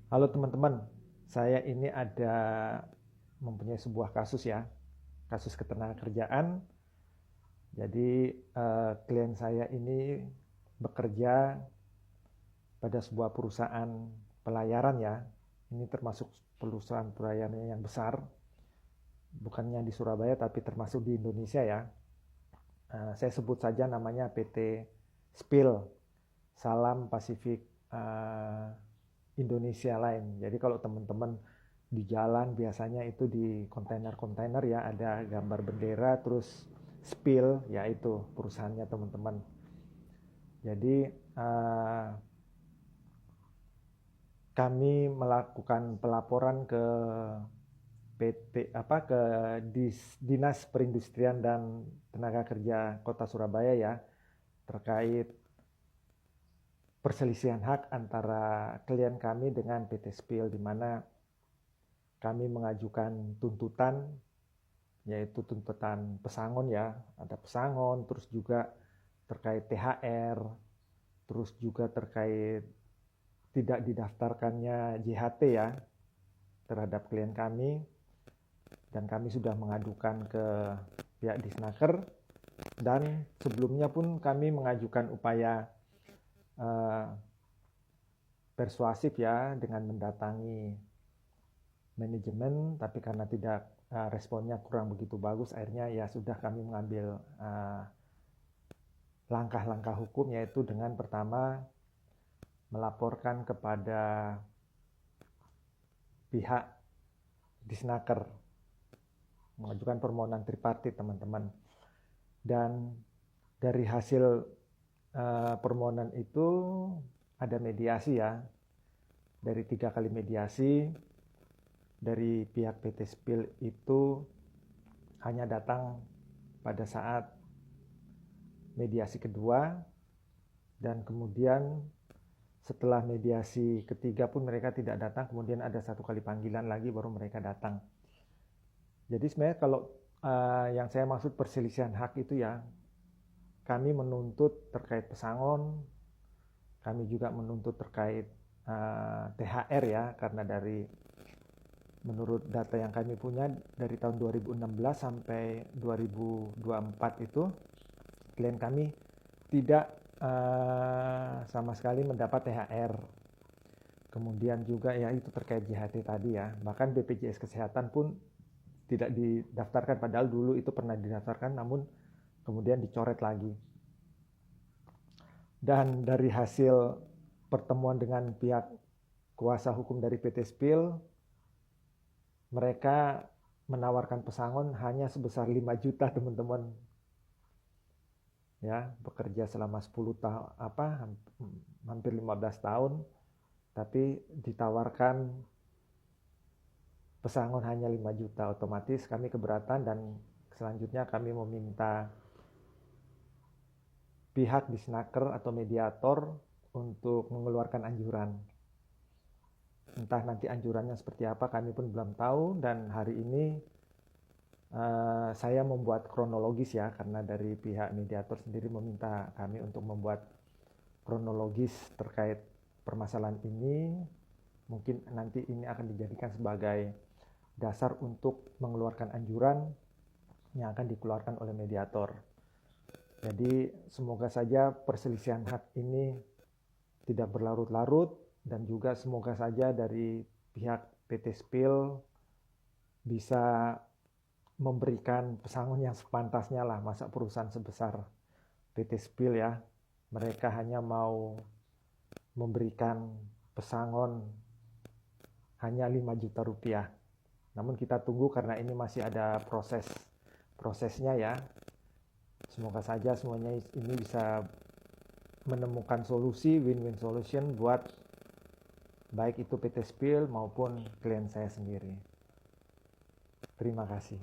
Halo teman-teman, saya ini ada mempunyai sebuah kasus ya, kasus ketenagakerjaan. Jadi klien saya ini bekerja pada sebuah perusahaan pelayaran ya. Ini termasuk perusahaan pelayaran yang besar, bukannya di Surabaya tapi termasuk di Indonesia ya. Saya sebut saja namanya PT Spill, Salam Pasifik Indonesia lain. Jadi kalau teman-teman di jalan biasanya itu di kontainer-kontainer ya ada gambar bendera terus Spill yaitu perusahaannya teman-teman. Jadi kami melakukan pelaporan ke ke Dinas Perindustrian dan Tenaga Kerja Kota Surabaya ya terkait perselisihan hak antara klien kami dengan PT Spill, di mana kami mengajukan tuntutan, yaitu tuntutan pesangon ya, ada pesangon, terus juga terkait THR, terus juga terkait tidak didaftarkannya JHT ya terhadap klien kami, dan kami sudah mengadukan ke pihak Disnaker, dan sebelumnya pun kami mengajukan upaya persuasif ya dengan mendatangi manajemen, tapi karena tidak responnya kurang begitu bagus, akhirnya ya sudah kami mengambil langkah-langkah hukum, yaitu dengan pertama melaporkan kepada pihak Disnaker, mengajukan permohonan tripartit teman-teman. Dan dari hasil permohonan itu ada mediasi ya, dari 3 kali mediasi dari pihak PT Spill itu hanya datang pada saat mediasi kedua, dan kemudian setelah mediasi ketiga pun mereka tidak datang, kemudian ada 1 kali panggilan lagi baru mereka datang. Jadi sebenarnya kalau yang saya maksud perselisihan hak itu ya, kami menuntut terkait pesangon, kami juga menuntut terkait THR ya, karena menurut data yang kami punya dari tahun 2016 sampai 2024 itu klien kami tidak sama sekali mendapat THR. Kemudian juga ya itu terkait JHT tadi ya, bahkan BPJS Kesehatan pun tidak didaftarkan, padahal dulu itu pernah didaftarkan namun kemudian dicoret lagi. Dan dari hasil pertemuan dengan pihak kuasa hukum dari PT Spill, mereka menawarkan pesangon hanya sebesar 5 juta teman-teman. Ya, bekerja selama 10 tahun hampir 15 tahun, tapi ditawarkan pesangon hanya 5 juta. Otomatis kami keberatan, dan selanjutnya kami meminta pihak Disnaker atau mediator untuk mengeluarkan anjuran. Entah nanti anjurannya seperti apa kami pun belum tahu, dan hari ini saya membuat kronologis ya, karena dari pihak mediator sendiri meminta kami untuk membuat kronologis terkait permasalahan ini. Mungkin nanti ini akan dijadikan sebagai dasar untuk mengeluarkan anjuran yang akan dikeluarkan oleh mediator. Jadi semoga saja perselisihan hak ini tidak berlarut-larut, dan juga semoga saja dari pihak PT Spill bisa memberikan pesangon yang sepantasnya lah. Masa perusahaan sebesar PT Spill ya, mereka hanya mau memberikan pesangon hanya 5 juta rupiah. Namun kita tunggu karena ini masih ada prosesnya ya. Semoga saja semuanya ini bisa menemukan solusi, win-win solution buat baik itu PT Spill maupun klien saya sendiri. Terima kasih.